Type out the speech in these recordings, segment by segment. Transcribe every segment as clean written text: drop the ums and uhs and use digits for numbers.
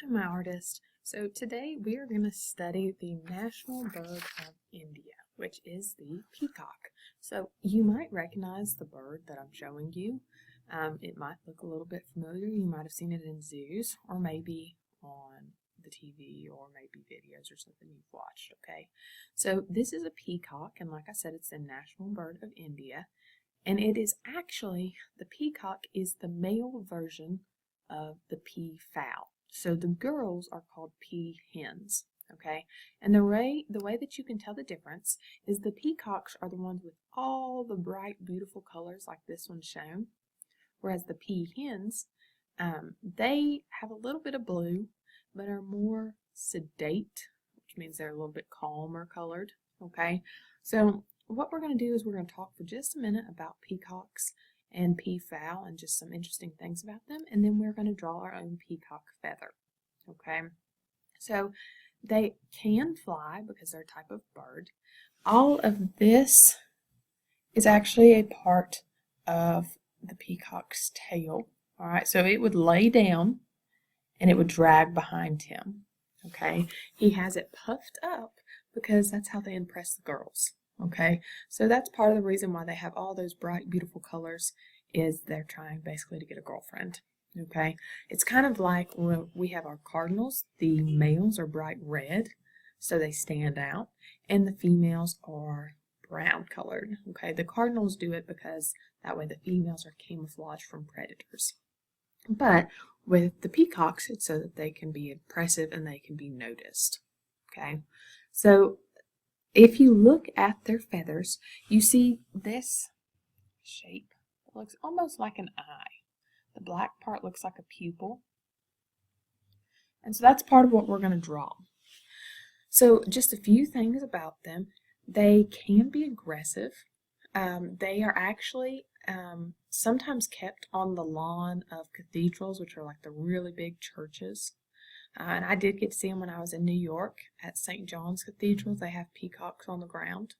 Hi, my artist. So today we are going to study the national bird of India, which is the peacock. So you might recognize the bird that I'm showing you. It might look a little bit familiar. You might have seen it in zoos or maybe on the TV or maybe videos or something you've watched, okay? So this is a peacock, and like I said, it's the national bird of India. And it is actually, the peacock is the male version of the peafowl. So the girls are called peahens, okay? And the way that you can tell the difference is the peacocks are the ones with all the bright, beautiful colors like this one's shown, whereas the peahens, they have a little bit of blue, but are more sedate, which means they're a little bit calmer colored, okay? So what we're going to do is we're going to talk for just a minute about peacocks and peafowl and just some interesting things about them, and then we're going to draw our own peacock feather, okay? So they can fly because they're a type of bird. All of this is actually a part of the peacock's tail, all right? So it would lay down and it would drag behind him, okay? He has it puffed up because that's how they impress the girls. Okay, so that's part of the reason why they have all those bright, beautiful colors is they're trying basically to get a girlfriend. Okay, it's kind of like when we have our cardinals. The males are bright red, so they stand out, and the females are brown colored. Okay, the cardinals do it because that way the females are camouflaged from predators. But with the peacocks, it's so that they can be impressive and they can be noticed. Okay, so if you look at their feathers, you see this shape. It looks almost like an eye. The black part looks like a pupil. And so that's part of what we're going to draw. So just a few things about them. They can be aggressive. They are actually sometimes kept on the lawn of cathedrals, which are like the really big churches. And I did get to see them when I was in New York at St. John's Cathedral. They have peacocks on the ground,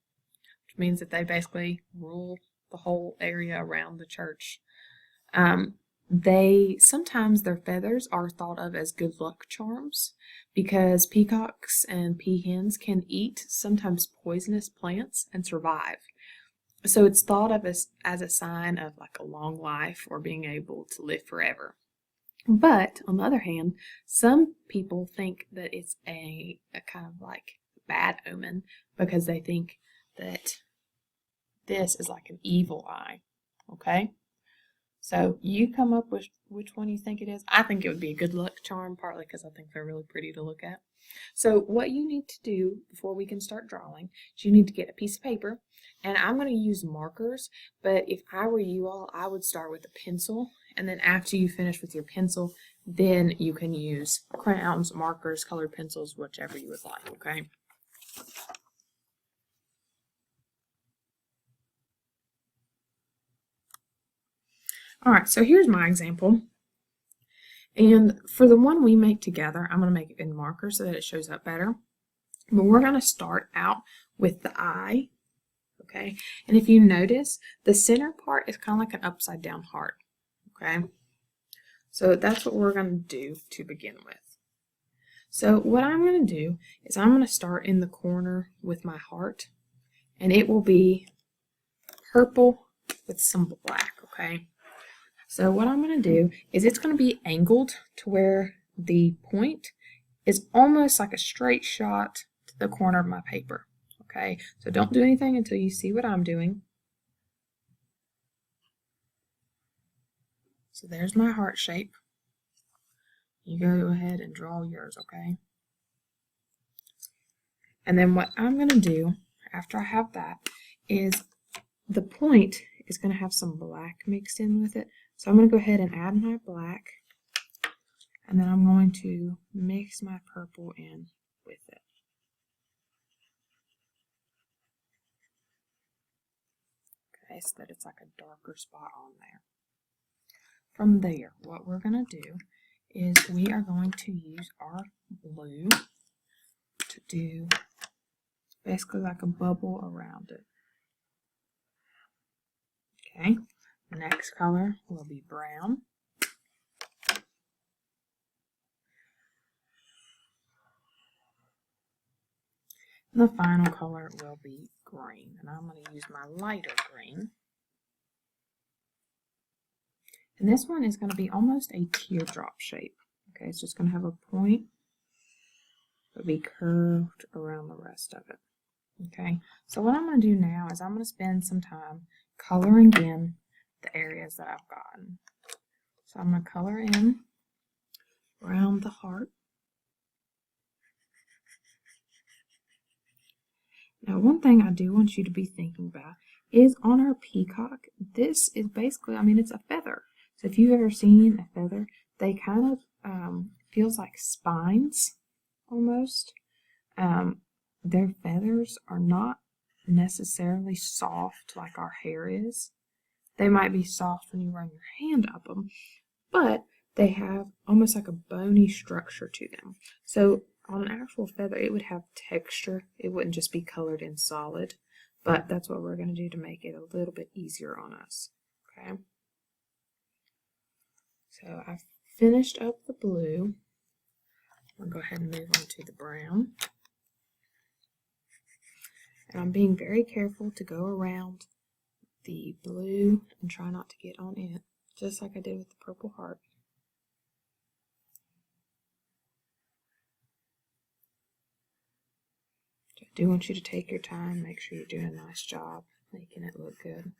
which means that they basically rule the whole area around the church. Sometimes their feathers are thought of as good luck charms because peacocks and peahens can eat sometimes poisonous plants and survive. So it's thought of as a sign of like a long life or being able to live forever. But on the other hand, some people think that it's a kind of like bad omen because they think that this is like an evil eye. Okay? So you come up with which one you think it is. I think it would be a good luck charm, partly because I think they're really pretty to look at. So what you need to do before we can start drawing is you need to get a piece of paper, and I'm going to use markers, but if I were you all, I would start with a pencil, and then after you finish with your pencil, then you can use crayons, markers, colored pencils, whichever you would like, okay? All right, so here's my example. And for the one we make together, I'm going to make it in marker so that it shows up better. But we're going to start out with the eye, okay? And if you notice, the center part is kind of like an upside down heart, okay? So that's what we're going to do to begin with. So what I'm going to do is I'm going to start in the corner with my heart, and it will be purple with some black, okay? So what I'm going to do is it's going to be angled to where the point is almost like a straight shot to the corner of my paper, okay? So don't do anything until you see what I'm doing. So there's my heart shape. You go ahead and draw yours, okay? And then what I'm going to do after I have that is the point is going to have some black mixed in with it. So I'm going to go ahead and add my black, and then I'm going to mix my purple in with it. Okay, so that it's like a darker spot on there. From there, what we're going to do is we are going to use our blue to do basically like a bubble around it. Okay, the next color will be brown. The final color will be green, and I'm going to use my lighter green. And this one is going to be almost a teardrop shape. Okay, it's just going to have a point, but be curved around the rest of it. Okay, so what I'm going to do now is I'm going to spend some time coloring in the areas that I've gotten. So I'm going to color in around the heart. Now, one thing I do want you to be thinking about is on our peacock, this is basically, I mean, it's a feather. So if you've ever seen a feather, they kind of feels like spines almost. Their feathers are not necessarily soft like our hair is. They might be soft when you run your hand up them, but they have almost like a bony structure to them. So on an actual feather, it would have texture. It wouldn't just be colored in solid, but that's what we're going to do to make it a little bit easier on us. Okay. So I've finished up the blue. I'll go ahead and move on to the brown. And I'm being very careful to go around the blue and try not to get on it, just like I did with the purple heart. I do want you to take your time, make sure you're doing a nice job making it look good.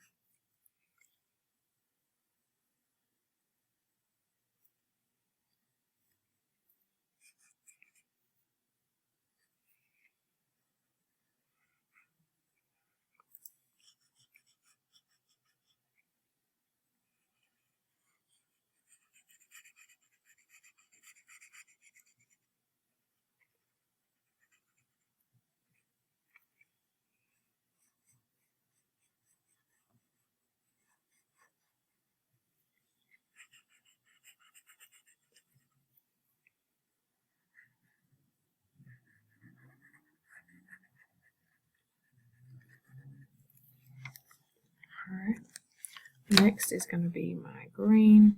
Alright, next is going to be my green.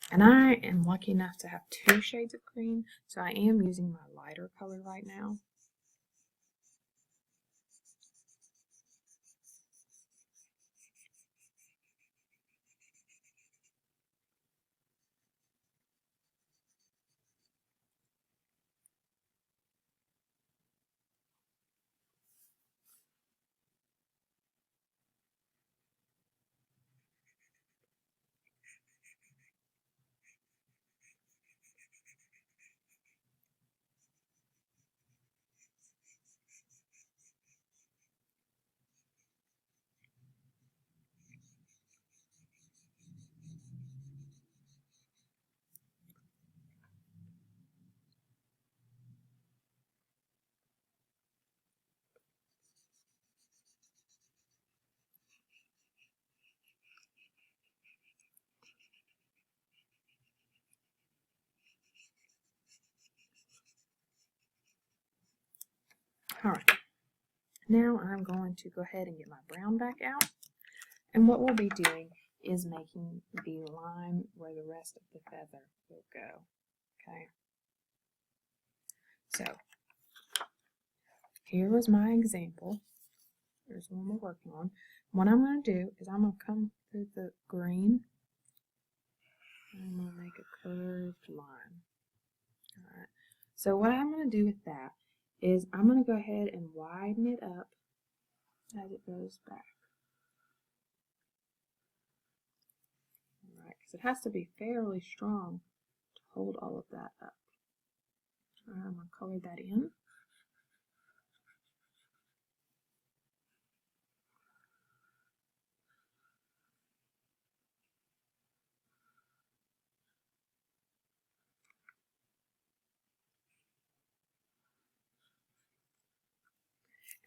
And I am lucky enough to have 2 shades of green, so I am using my lighter color right now. Alright, now I'm going to go ahead and get my brown back out. And what we'll be doing is making the line where the rest of the feather will go. Okay. So, here was my example. Here's the one we're working on. What I'm going to do is I'm going to come through the green. And I'm going to make a curved line. Alright. So what I'm going to do with that is I'm going to go ahead and widen it up as it goes back. Alright, because it has to be fairly strong to hold all of that up. Alright, I'm going to color that in.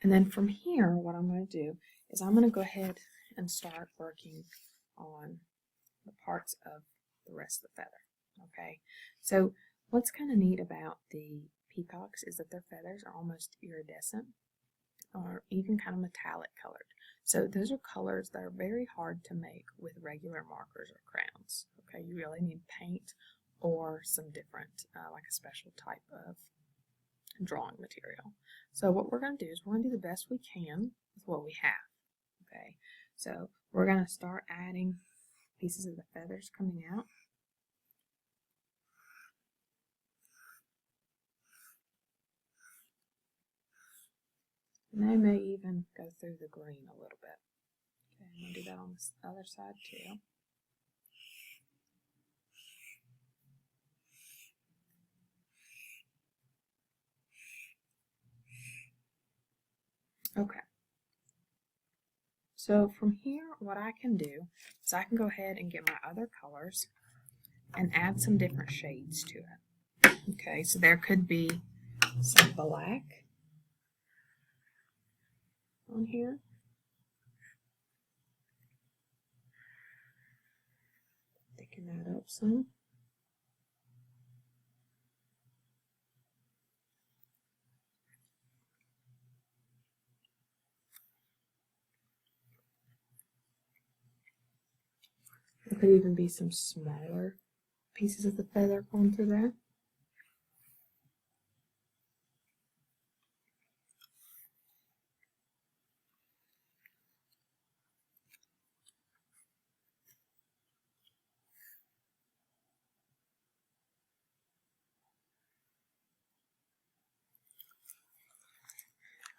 And then from here, what I'm going to do is I'm going to go ahead and start working on the parts of the rest of the feather. Okay, so what's kind of neat about the peacocks is that their feathers are almost iridescent or even kind of metallic colored. So those are colors that are very hard to make with regular markers or crayons. Okay, you really need paint or some different, like a special type of drawing material. So what we're going to do is we're going to do the best we can with what we have. Okay, so we're going to start adding pieces of the feathers coming out. And they may even go through the green a little bit. Okay, I'm going to do that on this other side too. Okay. So from here, what I can do is I can go ahead and get my other colors and add some different shades to it. Okay, so there could be some black on here. Thicken that up some. There could even be some smaller pieces of the feather going through there.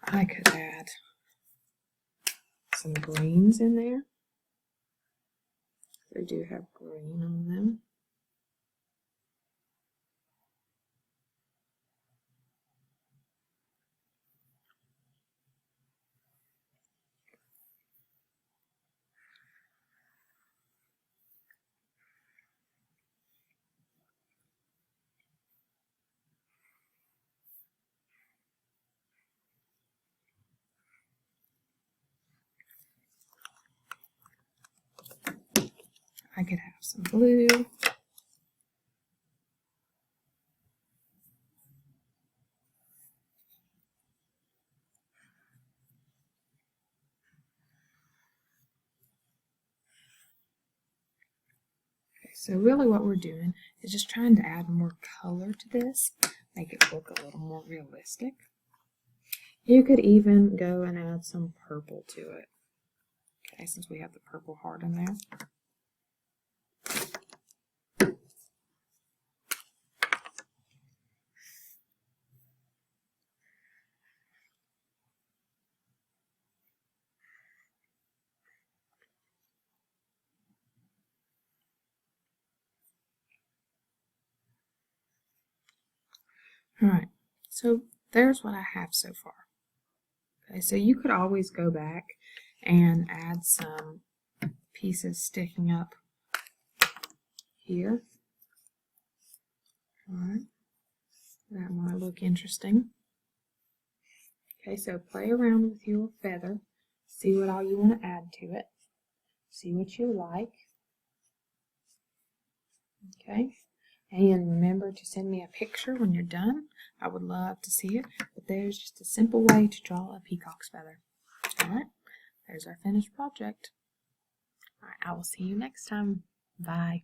I could add some greens in there. They do have green on them. I could have some blue. Okay, so really what we're doing is just trying to add more color to this, make it look a little more realistic. You could even go and add some purple to it. Okay, since we have the purple heart in there. Alright, so there's what I have so far. Okay, so you could always go back and add some pieces sticking up here. Alright, that might look interesting. Okay, so play around with your feather, see what all you want to add to it, see what you like. Okay, and remember to send me a picture when you're done. I would love to see it, but there's just a simple way to draw a peacock's feather. Alright, there's our finished project. Alright, I will see you next time. Bye.